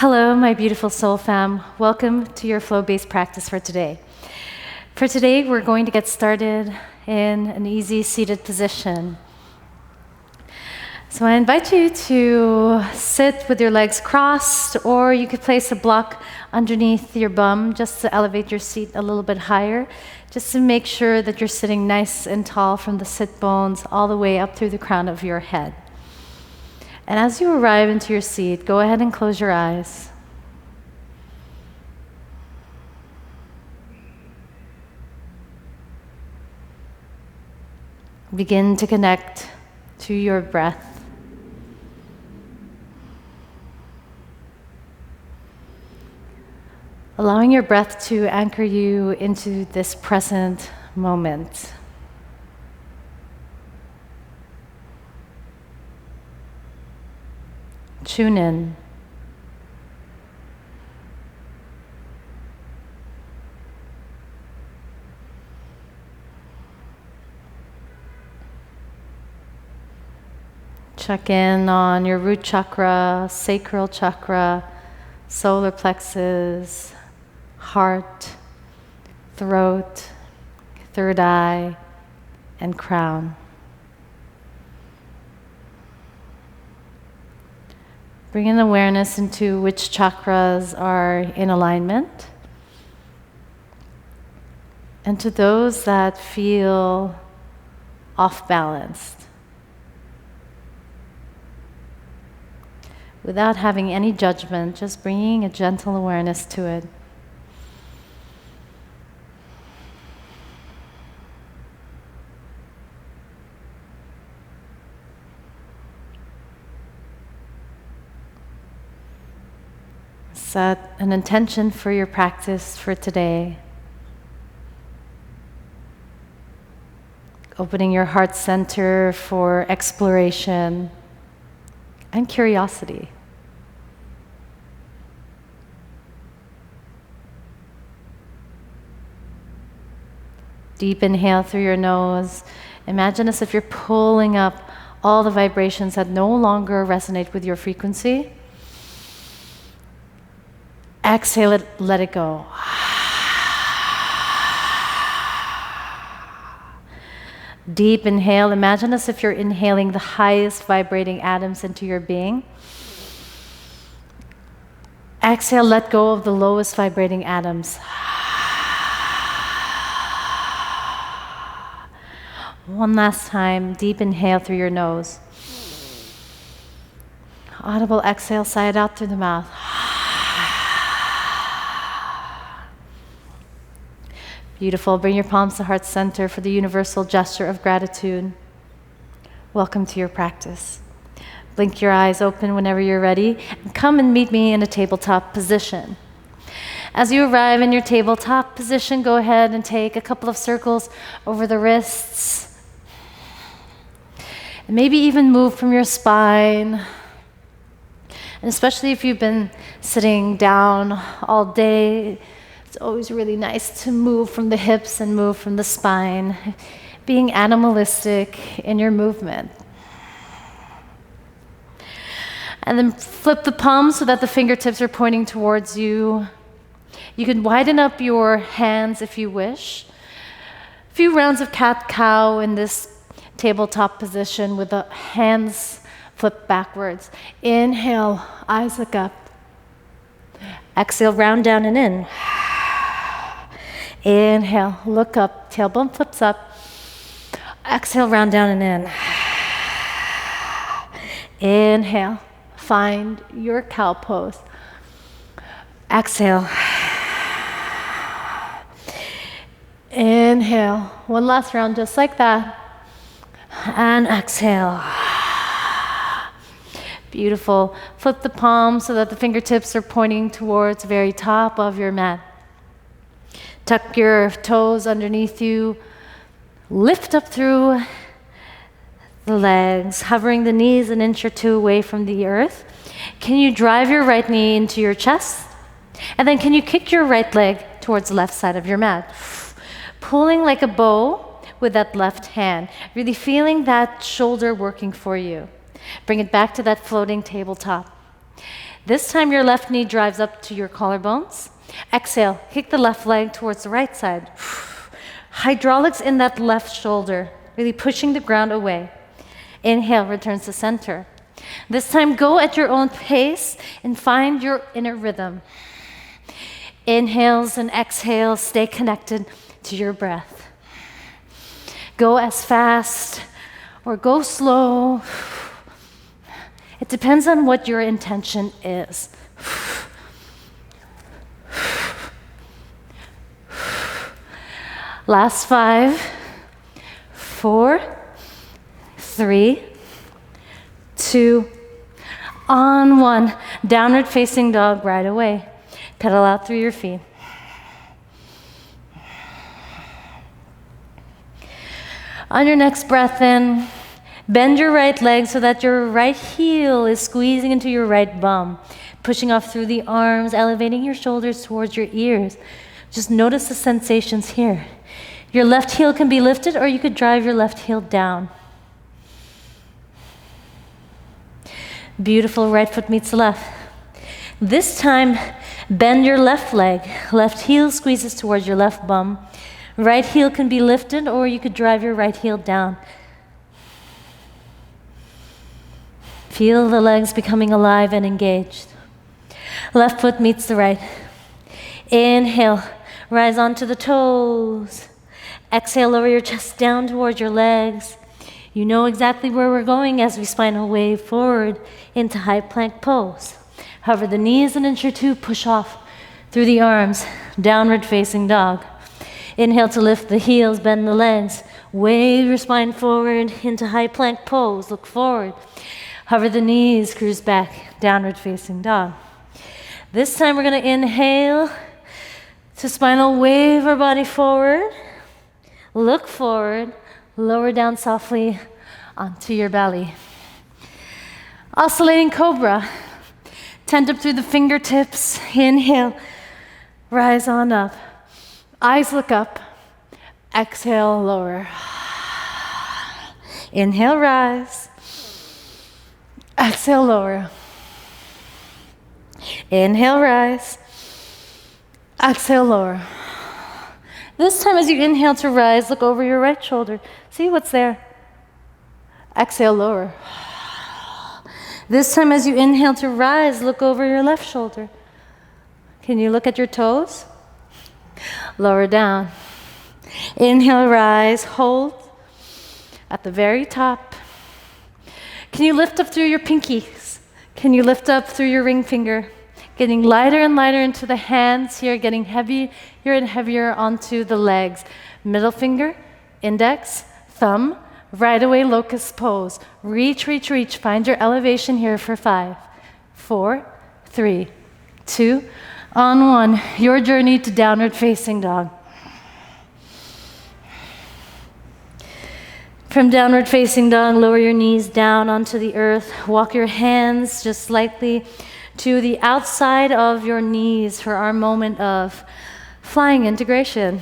Hello, my beautiful soul fam. Welcome to your flow-based practice for today. For today, we're going to get started in an easy seated position. So I invite you to sit with your legs crossed, or you could place a block underneath your bum just to elevate your seat a little bit higher, just to make sure that you're sitting nice and tall from the sit bones all the way up through the crown of your head. And as you arrive into your seat, go ahead and close your eyes. Begin to connect to your breath. Allowing your breath to anchor you into this present moment. Tune in. Check in on your root chakra, sacral chakra, solar plexus, heart, throat, third eye, and crown. Bring in awareness into which chakras are in alignment, and to those that feel off-balanced. Without having any judgment, just bringing a gentle awareness to it. Set an intention for your practice for today. Opening your heart center for exploration and curiosity. Deep inhale through your nose. Imagine as if you're pulling up all the vibrations that no longer resonate with your frequency. Exhale it, let it go. Deep inhale, imagine as if you're inhaling the highest vibrating atoms into your being. Exhale, let go of the lowest vibrating atoms. One last time, deep inhale through your nose. Audible exhale, sigh it out through the mouth. Beautiful. Bring your palms to heart center for the universal gesture of gratitude. Welcome to your practice. Blink your eyes open whenever you're ready, and come and meet me in a tabletop position. As you arrive in your tabletop position, go ahead and take a couple of circles over the wrists. And maybe even move from your spine. And especially if you've been sitting down all day, it's always really nice to move from the hips and move from the spine, being animalistic in your movement. And then flip the palms so that the fingertips are pointing towards you. You can widen up your hands if you wish. A few rounds of cat-cow in this tabletop position with the hands flipped backwards. Inhale, eyes look up. Exhale, round down and in. Inhale, look up, tailbone flips up. Exhale, round down and in. Inhale, find your cow pose. Exhale. Inhale, one last round just like that. And exhale. Beautiful. Flip the palms so that the fingertips are pointing towards the very top of your mat. Tuck your toes underneath you. Lift up through the legs, hovering the knees an inch or two away from the earth. Can you drive your right knee into your chest? And then can you kick your right leg towards the left side of your mat? Pulling like a bow with that left hand. Really feeling that shoulder working for you. Bring it back to that floating tabletop. This time your left knee drives up to your collarbones. Exhale, kick the left leg towards the right side. Hydraulics in that left shoulder, really pushing the ground away. Inhale, returns to center. This time go at your own pace and find your inner rhythm. Inhales and exhales, stay connected to your breath. Go as fast or go slow. It depends on what your intention is. Last 5, 4, 3, 2, on 1. Downward facing dog right away. Pedal out through your feet. On your next breath in, bend your right leg so that your right heel is squeezing into your right bum, pushing off through the arms, elevating your shoulders towards your ears. Just notice the sensations here. Your left heel can be lifted, or you could drive your left heel down. Beautiful, right foot meets the left. This time, bend your left leg. Left heel squeezes towards your left bum. Right heel can be lifted, or you could drive your right heel down. Feel the legs becoming alive and engaged. Left foot meets the right. Inhale, rise onto the toes. Exhale, lower your chest down towards your legs. You know exactly where we're going as we spinal wave forward into high plank pose. Hover the knees an inch or two, push off through the arms, downward facing dog. Inhale to lift the heels, bend the legs. Wave your spine forward into high plank pose, look forward. Hover the knees, cruise back, downward facing dog. This time we're gonna inhale to spinal wave our body forward. Look forward, lower down softly onto your belly. Oscillating cobra. Tent up through the fingertips. Inhale, rise on up. Eyes look up. Exhale, lower. Inhale, rise. Exhale, lower. Inhale, rise. Exhale, lower. This time as you inhale to rise, look over your right shoulder. See what's there. Exhale, lower. This time as you inhale to rise, look over your left shoulder. Can you look at your toes? Lower down. Inhale, rise, hold at the very top. Can you lift up through your pinkies? Can you lift up through your ring finger? Getting lighter and lighter into the hands here, getting heavier and heavier onto the legs. Middle finger, index, thumb, right away locust pose. Reach, reach, reach. Find your elevation here for 5, 4, 3, 2, on 1. Your journey to downward facing dog. From downward facing dog, lower your knees down onto the earth. Walk your hands just slightly to the outside of your knees for our moment of flying integration.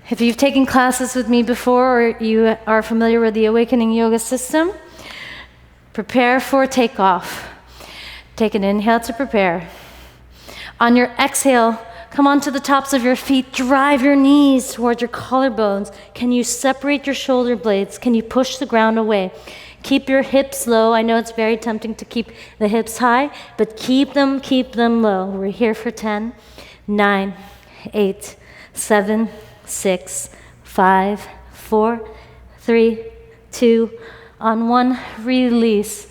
If you've taken classes with me before or you are familiar with the Awakening Yoga system, prepare for takeoff. Take an inhale to prepare. On your exhale, come onto the tops of your feet. Drive your knees towards your collarbones. Can you separate your shoulder blades? Can you push the ground away? Keep your hips low. I know it's very tempting to keep the hips high, but keep them low. We're here for 10, 9, 8, 7, 6, 5, 4, 3, 2, on 1, release.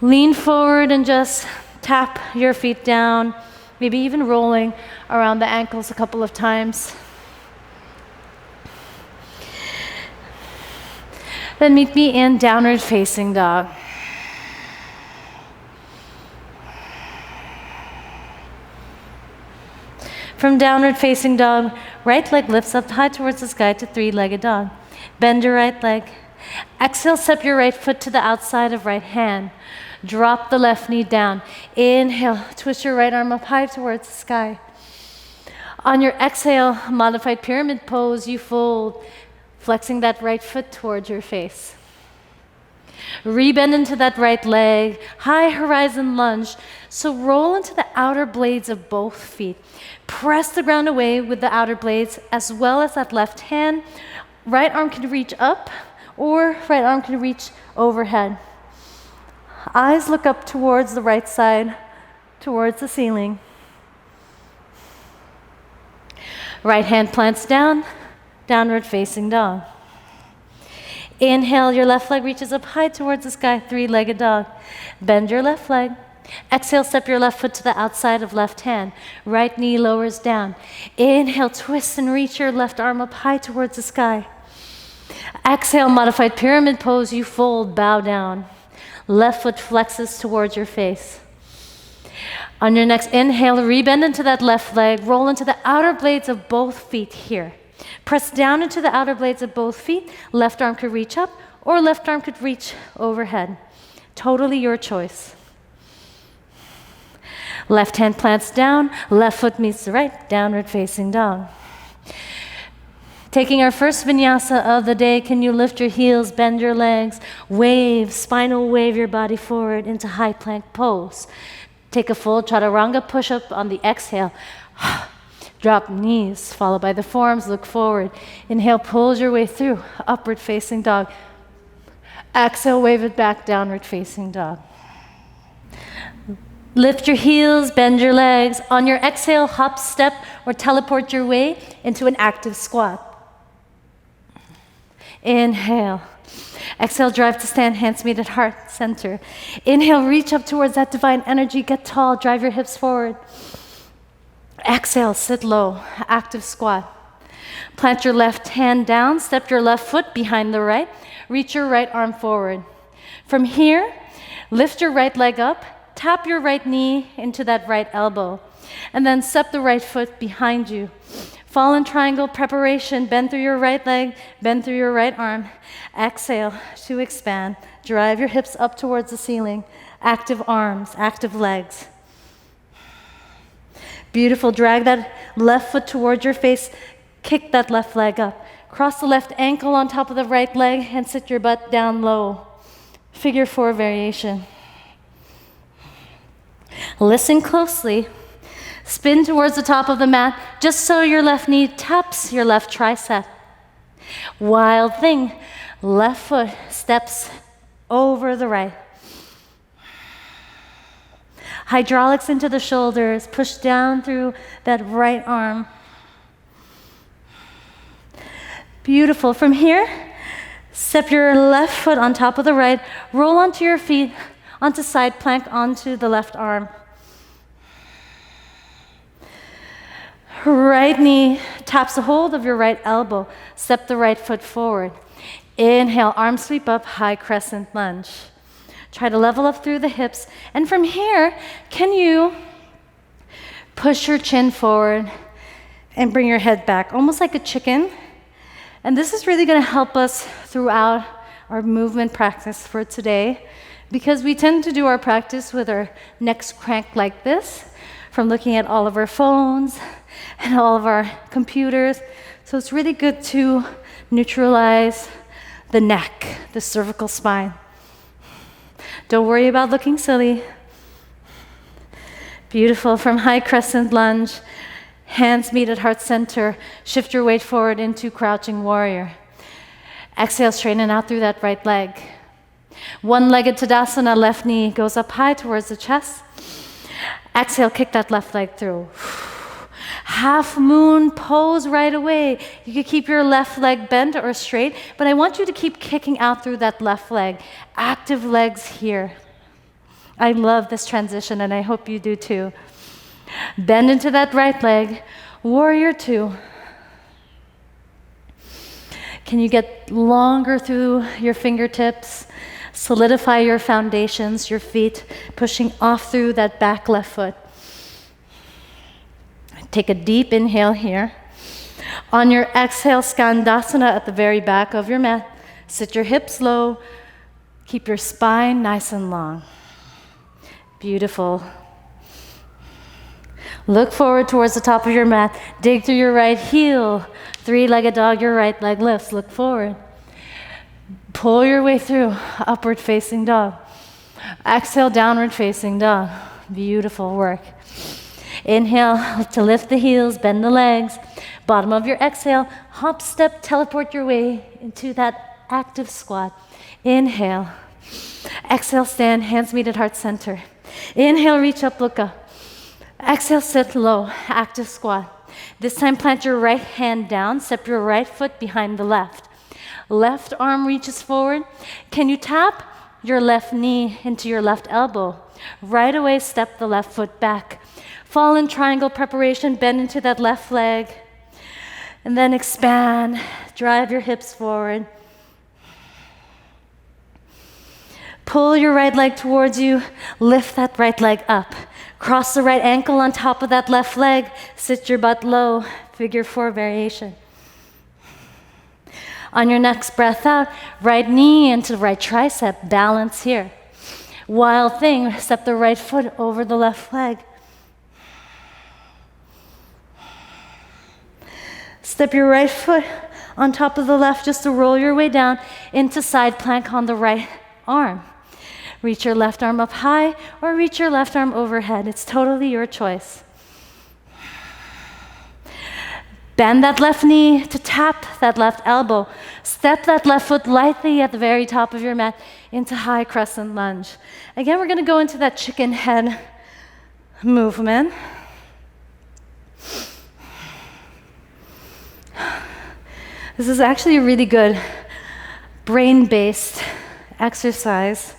Lean forward and just tap your feet down, maybe even rolling around the ankles a couple of times. Then meet me in downward facing dog. From downward facing dog, right leg lifts up high towards the sky to three-legged dog. Bend your right leg. Exhale, step your right foot to the outside of right hand. Drop the left knee down. Inhale, twist your right arm up high towards the sky. On your exhale, modified pyramid pose, you fold, flexing that right foot towards your face. Rebend into that right leg, high horizon lunge. So roll into the outer blades of both feet. Press the ground away with the outer blades as well as that left hand. Right arm can reach up or right arm can reach overhead. Eyes look up towards the right side, towards the ceiling. Right hand plants down, downward facing dog. Inhale, your left leg reaches up high towards the sky, three-legged dog. Bend your left leg. Exhale, step your left foot to the outside of left hand. Right knee lowers down. Inhale, twist and reach your left arm up high towards the sky. Exhale, modified pyramid pose, you fold, bow down. Left foot flexes towards your face. On your next inhale, rebend into that left leg, roll into the outer blades of both feet here. Press down into the outer blades of both feet. Left arm could reach up or left arm could reach overhead. Totally your choice. Left hand plants down, left foot meets the right, downward facing dog. Taking our first vinyasa of the day, can you lift your heels, bend your legs, wave, spinal wave your body forward into high plank pose. Take a full chaturanga push-up on the exhale. Drop knees, followed by the forearms, look forward. Inhale, pulls your way through, upward facing dog. Exhale, wave it back, downward facing dog. Lift your heels, bend your legs. On your exhale, hop, step, or teleport your way into an active squat. Inhale. Exhale, drive to stand, hands meet at heart center. Inhale, reach up towards that divine energy, get tall, drive your hips forward. Exhale, sit low, active squat. Plant your left hand down, step your left foot behind the right, reach your right arm forward. From here, lift your right leg up, tap your right knee into that right elbow, and then step the right foot behind you. Fallen triangle preparation, bend through your right leg, bend through your right arm. Exhale to expand. Drive your hips up towards the ceiling. Active arms, active legs. Beautiful. Drag that left foot towards your face. Kick that left leg up. Cross the left ankle on top of the right leg and sit your butt down low. Figure 4 variation. Listen closely. Spin towards the top of the mat, just so your left knee taps your left tricep. Wild thing, left foot steps over the right. Hydraulics into the shoulders, push down through that right arm. Beautiful. From here, step your left foot on top of the right, roll onto your feet, onto side plank, onto the left arm. Right knee taps a hold of your right elbow. Step the right foot forward. Inhale, arm sweep up, high crescent lunge. Try to level up through the hips. And from here, can you push your chin forward and bring your head back, almost like a chicken? And this is really going to help us throughout our movement practice for today, because we tend to do our practice with our necks cranked like this, from looking at all of our phones and all of our computers. So it's really good to neutralize the neck, the cervical spine. Don't worry about looking silly. Beautiful. From high crescent lunge, hands meet at heart center. Shift your weight forward into crouching warrior. Exhale, straighten out through that right leg. One-legged Tadasana, left knee goes up high towards the chest. Exhale, kick that left leg through. Half moon pose right away. You can keep your left leg bent or straight, but I want you to keep kicking out through that left leg. Active legs here. I love this transition, and I hope you do too. Bend into that right leg. Warrior 2. Can you get longer through your fingertips? Solidify your foundations, your feet, pushing off through that back left foot. Take a deep inhale here. On your exhale, Skandasana at the very back of your mat. Sit your hips low. Keep your spine nice and long. Beautiful. Look forward towards the top of your mat. Dig through your right heel. Three-legged dog, your right leg lifts. Look forward. Pull your way through upward facing dog. Exhale, downward facing dog. Beautiful work. Inhale to lift the heels, bend the legs. Bottom of your exhale, hop, step, teleport your way into that active squat. Inhale. Exhale, stand, hands meet at heart center. Inhale, reach up, look up. Exhale, sit low, active squat. This time plant your right hand down, step your right foot behind the left. Left arm reaches forward. Can you tap your left knee into your left elbow? Right away, step the left foot back. Fall in triangle preparation, bend into that left leg. And then expand, drive your hips forward. Pull your right leg towards you, lift that right leg up. Cross the right ankle on top of that left leg, sit your butt low, figure 4 variation. On your next breath out, right knee into the right tricep, balance here. Wild thing, step the right foot over the left leg. Step your right foot on top of the left just to roll your way down into side plank on the right arm. Reach your left arm up high or reach your left arm overhead. It's totally your choice. Bend that left knee to tap that left elbow. Step that left foot lightly at the very top of your mat into high crescent lunge. Again, we're going to go into that chicken head movement. This is actually a really good brain-based exercise.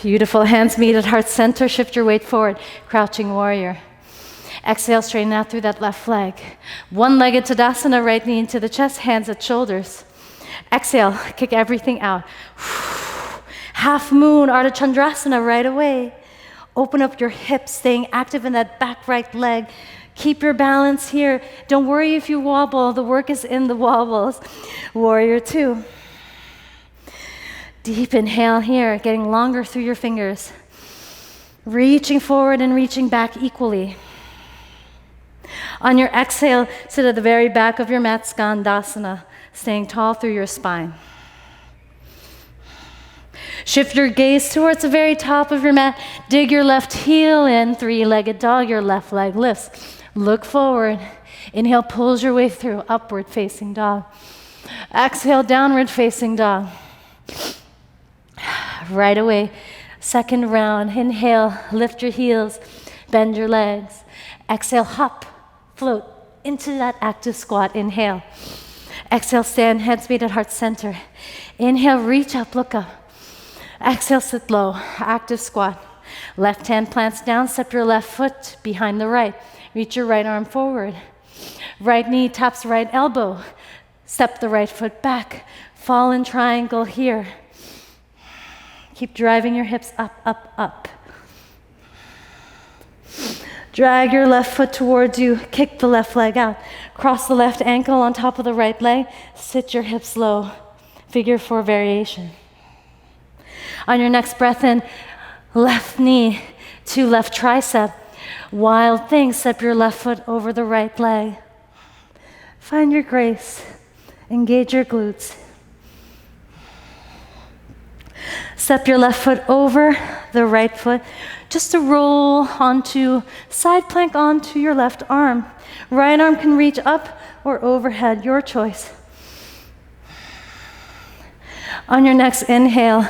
Beautiful. Hands meet at heart center. Shift your weight forward. Crouching warrior. Exhale, straighten out through that left leg. One-legged Tadasana, right knee into the chest, hands at shoulders. Exhale, kick everything out. Half moon, Ardha Chandrasana right away. Open up your hips, staying active in that back right leg. Keep your balance here. Don't worry if you wobble. The work is in the wobbles. Warrior 2. Deep inhale here, getting longer through your fingers. Reaching forward and reaching back equally. On your exhale, sit at the very back of your mat, Skandasana, staying tall through your spine. Shift your gaze towards the very top of your mat. Dig your left heel in, 3-legged dog, your left leg lifts. Look forward. Inhale, pulls your way through, upward facing dog. Exhale, downward facing dog. Right away, second round. Inhale, lift your heels, bend your legs. Exhale, hop, float into that active squat. Inhale. Exhale, stand, hands meet at heart center. Inhale, reach up, look up. Exhale, sit low, active squat. Left hand plants down, step your left foot behind the right. Reach your right arm forward. Right knee taps right elbow. Step the right foot back. Fall in triangle here. Keep driving your hips up, up, up. Drag your left foot towards you. Kick the left leg out. Cross the left ankle on top of the right leg. Sit your hips low. Figure 4 variation. On your next breath in, left knee to left tricep. Wild thing, step your left foot over the right leg. Find your grace. Engage your glutes. Step your left foot over the right foot, just to roll onto, side plank onto your left arm. Right arm can reach up or overhead, your choice. On your next inhale,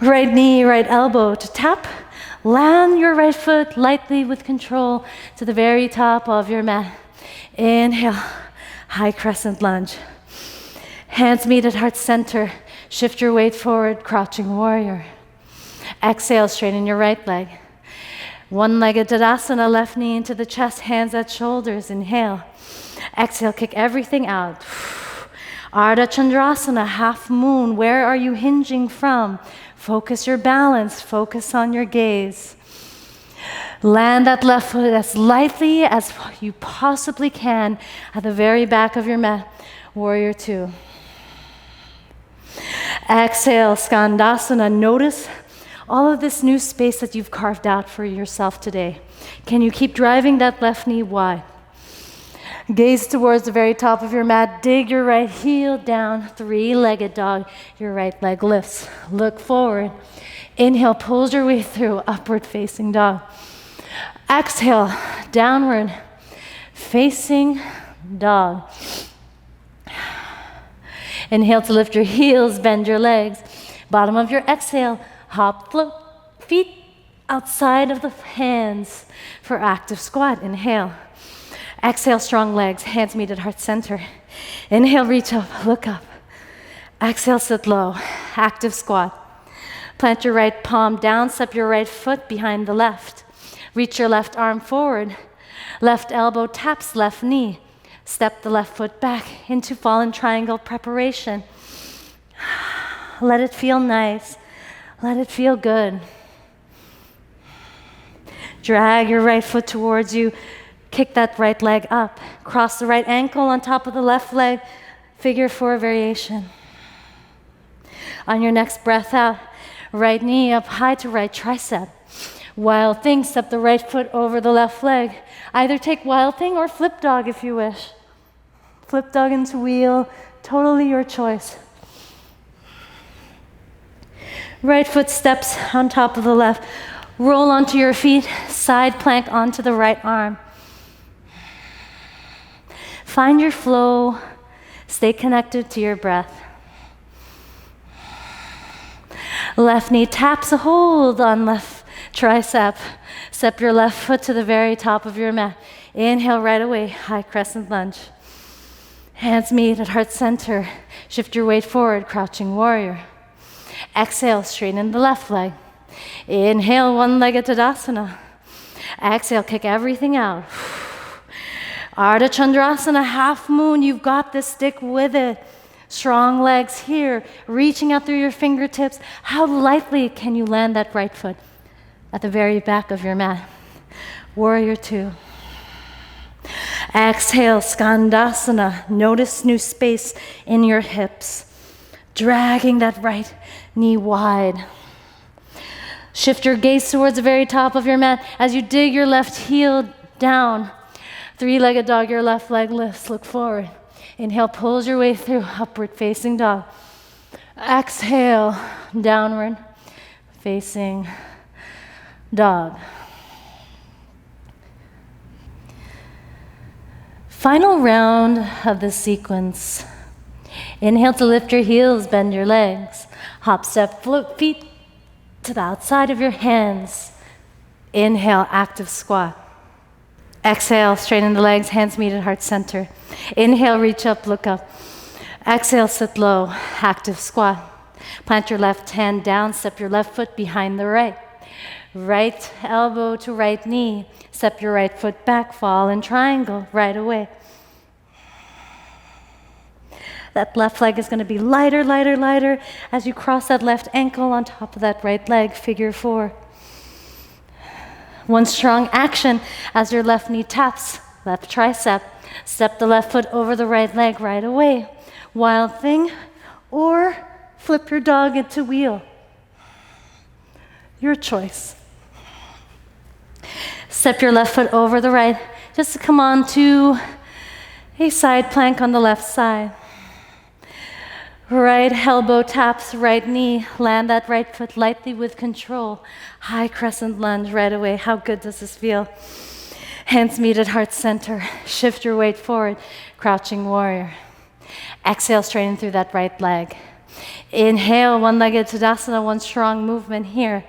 right knee, right elbow to tap. Land your right foot lightly with control to the very top of your mat. Inhale, high crescent lunge. Hands meet at heart center. Shift your weight forward, crouching warrior. Exhale, straighten your right leg. One-legged Tadasana, left knee into the chest, hands at shoulders. Inhale. Exhale, kick everything out. Ardha Chandrasana, half moon. Where are you hinging from? Focus your balance, focus on your gaze. Land that left foot as lightly as you possibly can at the very back of your mat. Warrior 2. Exhale, Skandasana. Notice all of this new space that you've carved out for yourself today. Can you keep driving that left knee wide? Gaze towards the very top of your mat. Dig your right heel down. Three-legged dog. Your right leg lifts. Look forward. Inhale, pulls your way through upward facing dog. Exhale, downward facing dog. Inhale to lift your heels, bend your legs. Bottom of your exhale, hop, float, feet outside of the hands for active squat. Inhale. Exhale, strong legs, hands meet at heart center. Inhale, reach up, look up. Exhale, sit low, active squat. Plant your right palm down, step your right foot behind the left. Reach your left arm forward. Left elbow taps left knee. Step the left foot back into fallen triangle preparation. Let it feel nice. Let it feel good. Drag your right foot towards you. Kick that right leg up. Cross the right ankle on top of the left leg. Figure 4 variation. On your next breath out, right knee up high to right tricep. Wild thing, step the right foot over the left leg. Either take wild thing or flip dog if you wish. Flip dog into wheel, totally your choice. Right foot steps on top of the left. Roll onto your feet, side plank onto the right arm. Find your flow, stay connected to your breath. Left knee taps a hold on left tricep. Step your left foot to the very top of your mat. Inhale right away, high crescent lunge. Hands meet at heart center. Shift your weight forward, crouching warrior. Exhale, straighten the left leg. Inhale, one-legged Tadasana. Exhale, kick everything out. Ardha Chandrasana, half moon, you've got this, stick with it. Strong legs here, reaching out through your fingertips. How lightly can you land that right foot at the very back of your mat? Warrior 2. Exhale, Skandasana. Notice new space in your hips. Dragging that right knee wide. Shift your gaze towards the very top of your mat as you dig your left heel down. Three-legged dog, your left leg lifts, look forward. Inhale, pulls your way through, upward facing dog. Exhale, downward facing dog. Final round of the sequence. Inhale to lift your heels, bend your legs. Hop, step, float feet to the outside of your hands. Inhale, active squat. Exhale, straighten the legs, hands meet at heart center. Inhale, reach up, look up. Exhale, sit low, active squat. Plant your left hand down, step your left foot behind the right. Right elbow to right knee. Step your right foot back, fall in triangle right away. That left leg is going to be lighter, lighter, lighter as you cross that left ankle on top of that right leg, figure 4. One strong action as your left knee taps, left tricep. Step the left foot over the right leg right away. Wild thing, or flip your dog into wheel. Your choice. Step your left foot over the right, just to come on to a side plank on the left side. Right elbow taps right knee. Land that right foot lightly with control. High crescent lunge right away. How good does this feel? Hands meet at heart center. Shift your weight forward. Crouching warrior. Exhale, straighten through that right leg. Inhale, one-legged Tadasana, one strong movement here.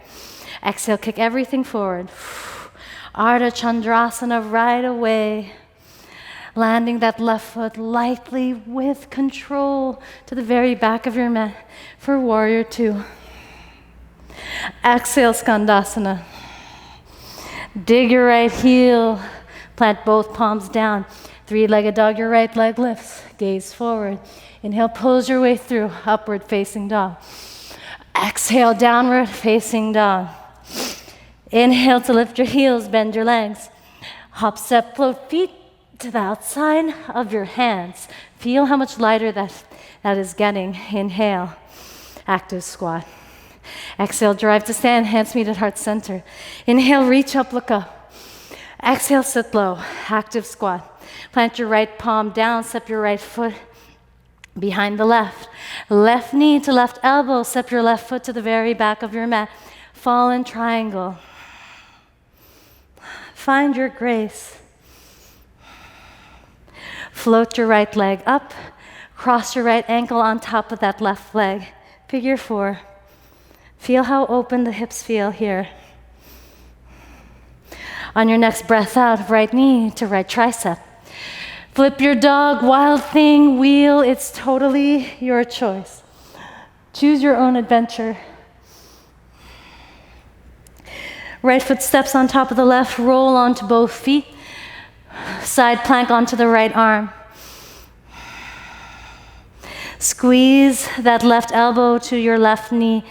Exhale, kick everything forward. Ardha Chandrasana right away. Landing that left foot lightly with control to the very back of your mat for warrior 2. Exhale, Skandasana. Dig your right heel. Plant both palms down. Three-legged dog, your right leg lifts. Gaze forward. Inhale, pulls your way through, upward facing dog. Exhale, downward facing dog. Inhale to lift your heels, bend your legs. Hop, step, float feet to the outside of your hands. Feel how much lighter that is getting. Inhale, active squat. Exhale, drive to stand, hands meet at heart center. Inhale, reach up, look up. Exhale, sit low, active squat. Plant your right palm down, step your right foot behind the left. Left knee to left elbow, step your left foot to the very back of your mat. Fall in triangle. Find your grace. Float your right leg up. Cross your right ankle on top of that left leg. Figure 4. Feel how open the hips feel here. On your next breath out, right knee to right tricep. Flip your dog, wild thing, wheel. It's totally your choice. Choose your own adventure. Right foot steps on top of the left, roll onto both feet. Side plank onto the right arm. Squeeze that left elbow to your left knee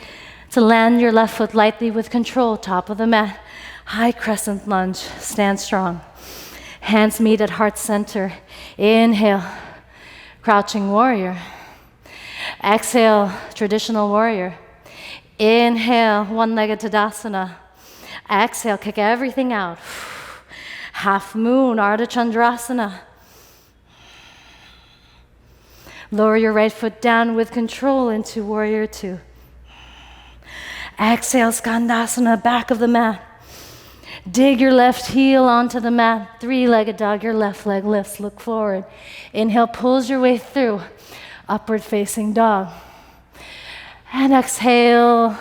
to land your left foot lightly with control, top of the mat. High crescent lunge, stand strong. Hands meet at heart center. Inhale, crouching warrior. Exhale, traditional warrior. Inhale, one-legged Tadasana. Exhale, kick everything out. Half moon, Ardha Chandrasana. Lower your right foot down with control into warrior 2. Exhale, Skandasana, back of the mat. Dig your left heel onto the mat. 3-legged dog, your left leg lifts, look forward. Inhale, pulls your way through. Upward facing dog. And exhale,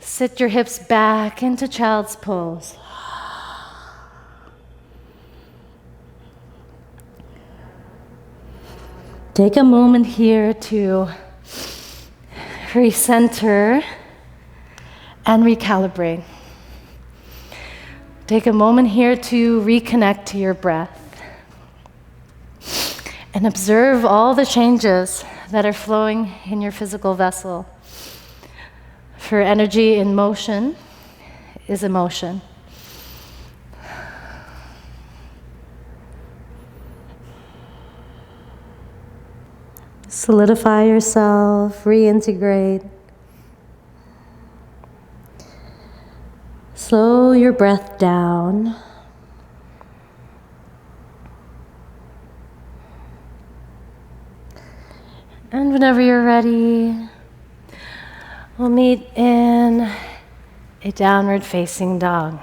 sit your hips back into child's pose. Take a moment here to recenter and recalibrate. Take a moment here to reconnect to your breath and observe all the changes that are flowing in your physical vessel. For energy in motion is emotion. Solidify yourself, reintegrate. Slow your breath down. And whenever you're ready, we'll meet in a downward facing dog.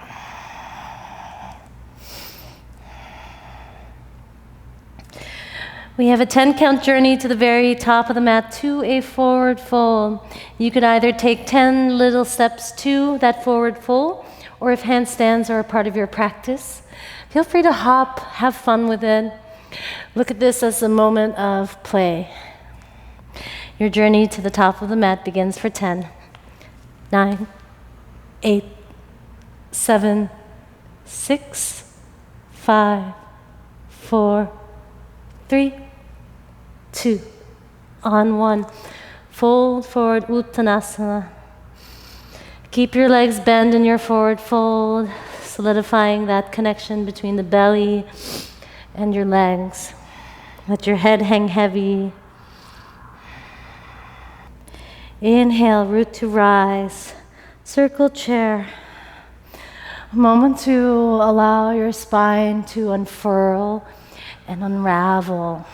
We have a 10-count journey to the very top of the mat to a forward fold. You could either take 10 little steps to that forward fold, or if handstands are a part of your practice, feel free to hop, have fun with it. Look at this as a moment of play. Your journey to the top of the mat begins for 10, 9, 8, 7, 6, 5, 4, 3, 2, on 1. Fold forward, Uttanasana. Keep your legs bent in your forward fold, solidifying that connection between the belly and your legs. Let your head hang heavy. Inhale, root to rise, circle chair. A moment to allow your spine to unfurl and unravel.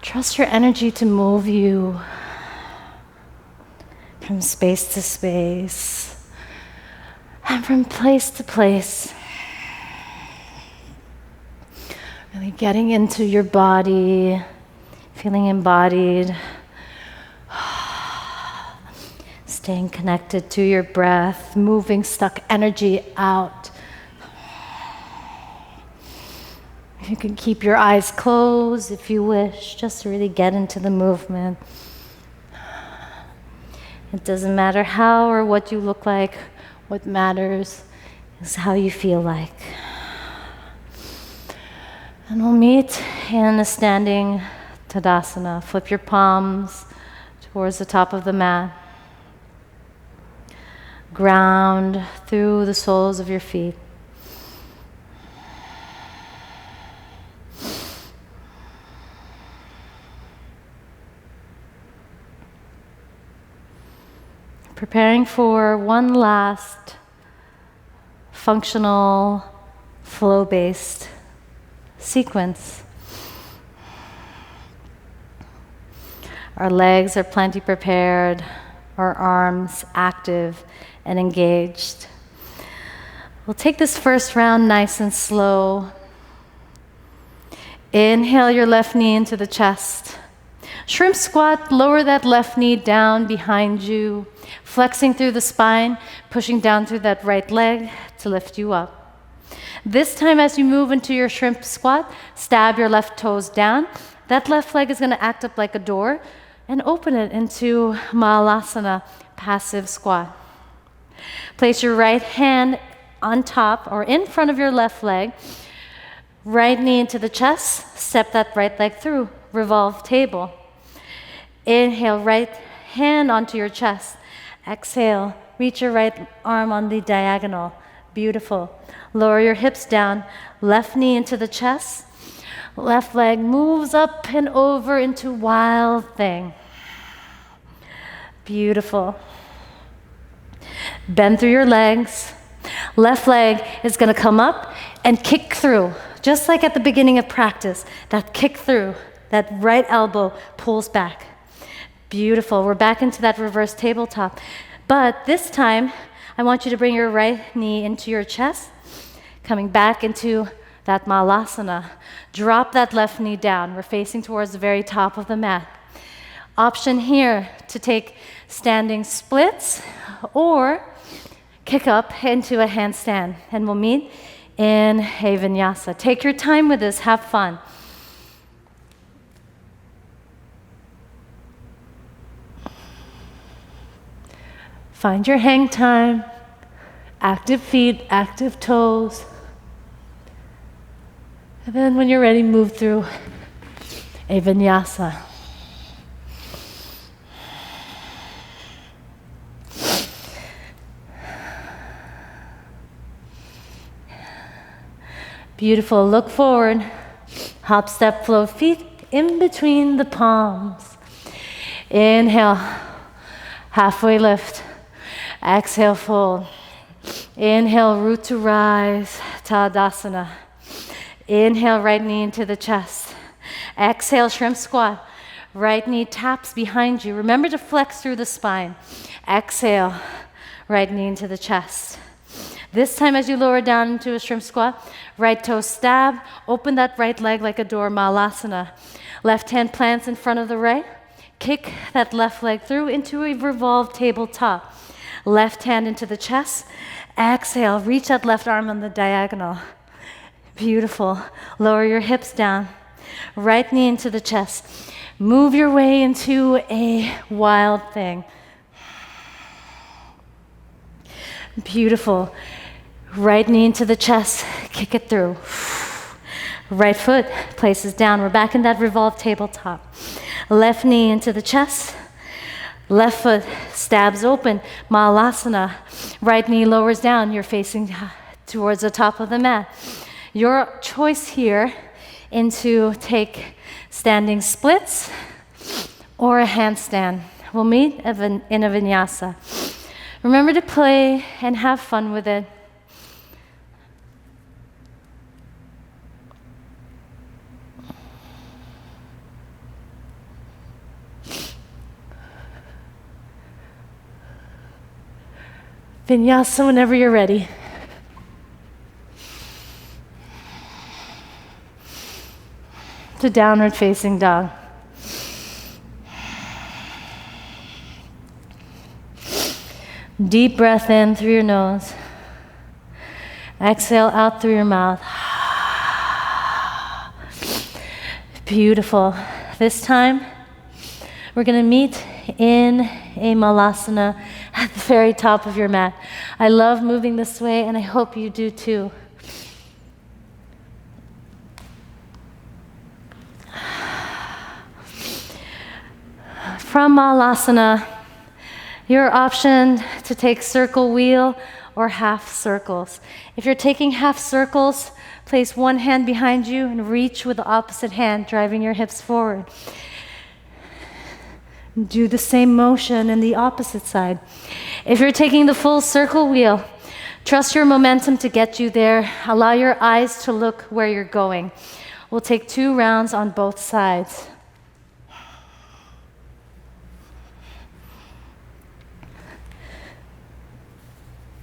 Trust your energy to move you from space to space and from place to place. Really getting into your body, feeling embodied, staying connected to your breath, moving stuck energy out. You can keep your eyes closed if you wish, just to really get into the movement. It doesn't matter how or what you look like. What matters is how you feel like. And we'll meet in a standing Tadasana. Flip your palms towards the top of the mat. Ground through the soles of your feet. Preparing for one last functional flow-based sequence. Our legs are plenty prepared, our arms active and engaged. We'll take this first round nice and slow. Inhale your left knee into the chest. Shrimp squat, lower that left knee down behind you, flexing through the spine, pushing down through that right leg to lift you up. This time as you move into your shrimp squat, stab your left toes down. That left leg is going to act up like a door and open it into Mahalasana, passive squat. Place your right hand on top or in front of your left leg, right knee into the chest, step that right leg through, revolve table. Inhale, right hand onto your chest. Exhale, reach your right arm on the diagonal. Beautiful. Lower your hips down, left knee into the chest. Left leg moves up and over into wild thing. Beautiful. Bend through your legs. Left leg is going to come up and kick through, just like at the beginning of practice. That kick through, that right elbow pulls back. Beautiful. We're back into that reverse tabletop. But this time, I want you to bring your right knee into your chest, coming back into that Mahalasana. Drop that left knee down. We're facing towards the very top of the mat. Option here to take standing splits or kick up into a handstand. And we'll meet in a Vinyasa. Take your time with this. Have fun. Find your hang time. Active feet, active toes. And then when you're ready, move through a Vinyasa. Beautiful. Look forward. Hop, step, flow feet in between the palms. Inhale. Halfway lift. Exhale, fold. Inhale, root to rise, Tadasana. Inhale, right knee into the chest. Exhale, shrimp squat. Right knee taps behind you. Remember to flex through the spine. Exhale, right knee into the chest. This time as you lower down into a shrimp squat, right toe stab, open that right leg like a door, Mahalasana. Left hand plants in front of the right. Kick that left leg through into a revolved tabletop. Left hand into the chest. Exhale, reach that left arm on the diagonal. Beautiful. Lower your hips down. Right knee into the chest. Move your way into a wild thing. Beautiful. Right knee into the chest. Kick it through. Right foot places down. We're back in that revolved tabletop. Left knee into the chest. Left foot stabs open, Mahalasana. Right knee lowers down. You're facing towards the top of the mat. Your choice here into take standing splits or a handstand. We'll meet in a Vinyasa. Remember to play and have fun with it. Vinyasa whenever you're ready. To downward facing dog. Deep breath in through your nose. Exhale out through your mouth. Beautiful. This time, we're going to meet in a Mahalasana at the very top of your mat. I love moving this way, and I hope you do too. From Mahalasana, your option to take circle wheel or half circles. If you're taking half circles, place one hand behind you and reach with the opposite hand, driving your hips forward. Do the same motion in the opposite side. If you're taking the full circle wheel, Trust your momentum to get you there. Allow your eyes to look where you're going. We'll take 2 rounds on both sides.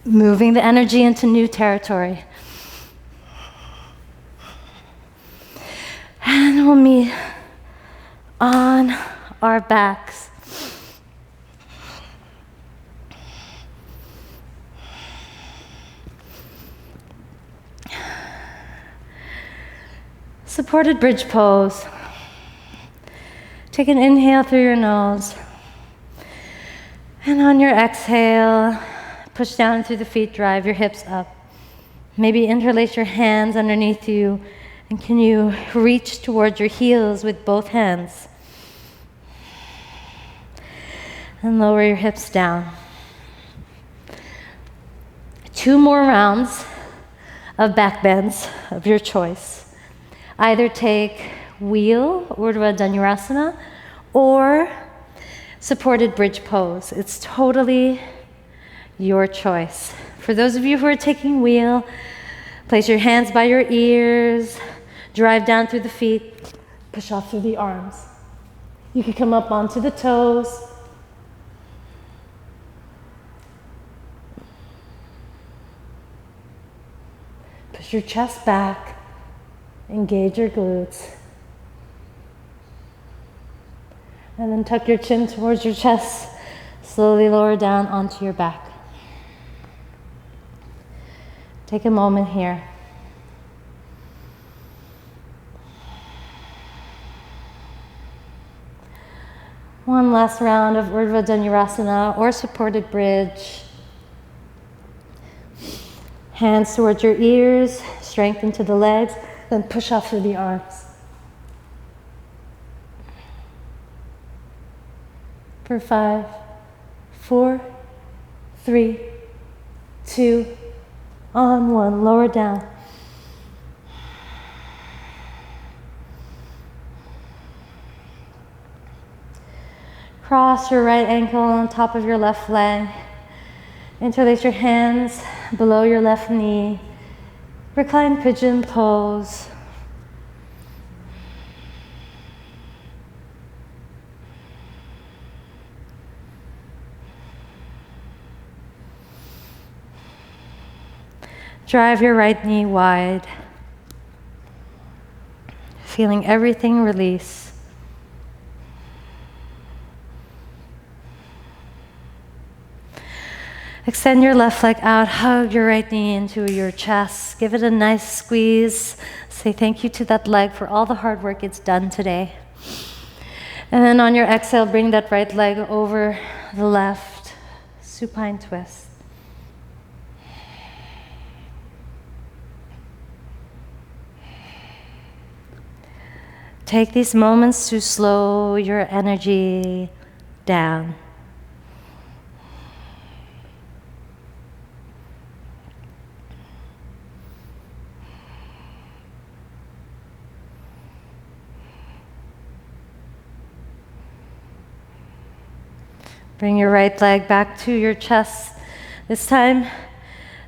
Moving the energy into new territory. And we'll meet on our backs. Supported bridge pose. Take an inhale through your nose. And on your exhale, push down through the feet, drive your hips up. Maybe interlace your hands underneath you. And can you reach towards your heels with both hands? And lower your hips down. 2 more rounds of back bends of your choice. Either take wheel, Urdhva Dhanurasana, or supported bridge pose. It's totally your choice. For those of you who are taking wheel, place your hands by your ears, drive down through the feet, push off through the arms. You can come up onto the toes. Push your chest back. Engage your glutes. And then tuck your chin towards your chest. Slowly lower down onto your back. Take a moment here. One last round of Urdhva Dhanurasana or supported bridge. Hands towards your ears, strengthen to the legs. Then push off through the arms. For 5, 4, 3, 2, on 1. Lower down. Cross your right ankle on top of your left leg. Interlace your hands below your left knee. Recline pigeon pose. Drive your right knee wide. Feeling everything release. Extend your left leg out, hug your right knee into your chest. Give it a nice squeeze. Say thank you to that leg for all the hard work it's done today. And then on your exhale, bring that right leg over the left. Supine twist. Take these moments to slow your energy down. Bring your right leg back to your chest. This time,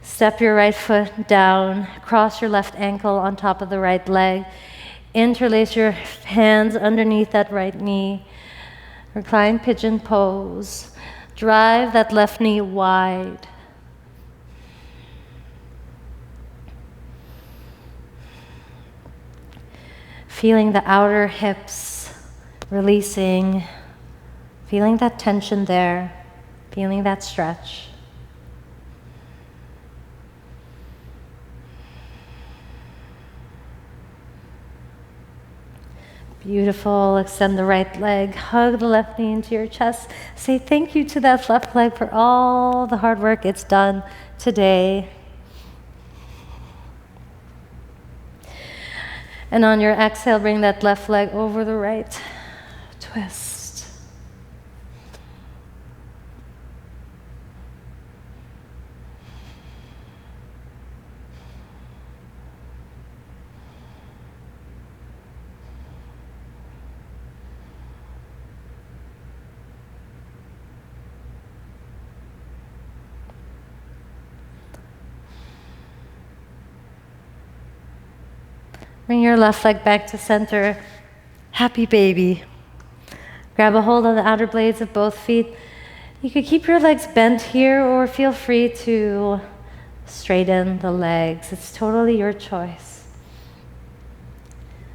step your right foot down, cross your left ankle on top of the right leg, interlace your hands underneath that right knee, recline pigeon pose, drive that left knee wide. Feeling the outer hips releasing. Feeling that tension there, feeling that stretch. Beautiful. Extend the right leg, hug the left knee into your chest. Say thank you to that left leg for all the hard work it's done today. And on your exhale, bring that left leg over the right. Twist. Bring your left leg back to center. Happy baby. Grab a hold of the outer blades of both feet. You could keep your legs bent here or feel free to straighten the legs. It's totally your choice.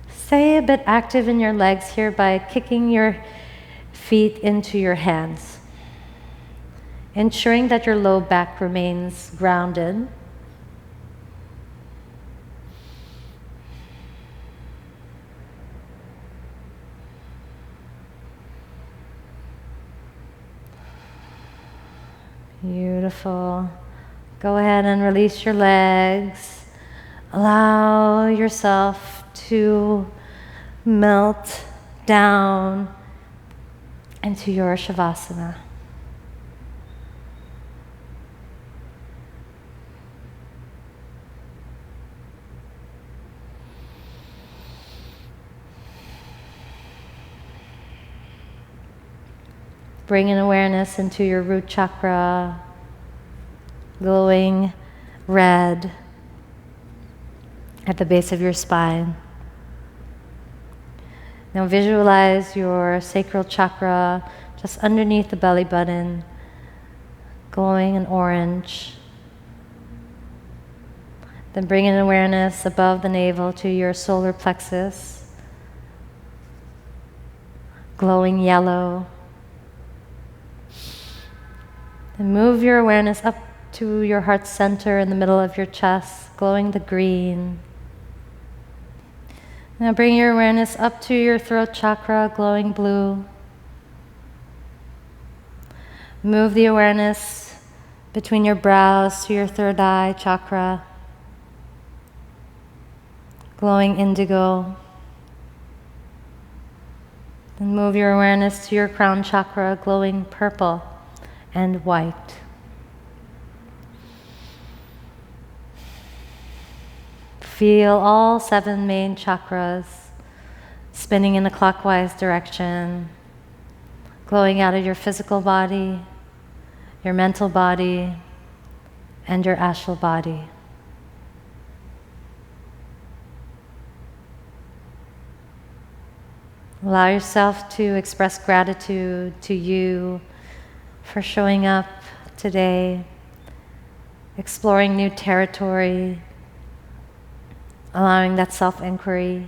Stay a bit active in your legs here by kicking your feet into your hands, ensuring that your low back remains grounded. Beautiful. Go ahead and release your legs. Allow yourself to melt down into your Shavasana. Bring an awareness into your root chakra, glowing red at the base of your spine. Now visualize your sacral chakra just underneath the belly button, glowing in orange. Then bring an awareness above the navel to your solar plexus, glowing yellow. And move your awareness up to your heart center in the middle of your chest, glowing the green. Now bring your awareness up to your throat chakra, glowing blue. Move the awareness between your brows to your third eye chakra, glowing indigo. Then move your awareness to your crown chakra, glowing purple and white. Feel all 7 main chakras spinning in a clockwise direction, glowing out of your physical body, your mental body, and your astral body. Allow yourself to express gratitude to you for showing up today, exploring new territory, allowing that self-inquiry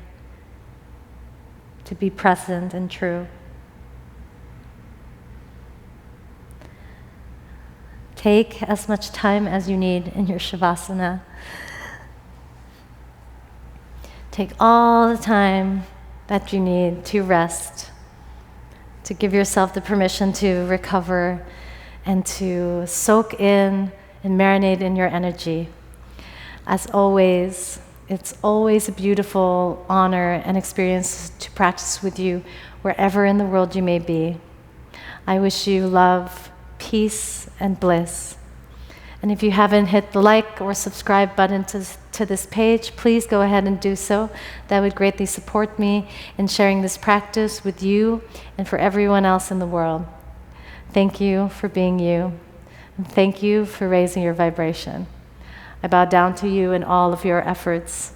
to be present and true. Take as much time as you need in your Shavasana. Take all the time that you need to rest, to give yourself the permission to recover and to soak in and marinate in your energy. As always, it's always a beautiful honor and experience to practice with you wherever in the world you may be. I wish you love, peace, and bliss. And if you haven't hit the like or subscribe button to this page, please go ahead and do so. That would greatly support me in sharing this practice with you and for everyone else in the world. Thank you for being you. And thank you for raising your vibration. I bow down to you in all of your efforts.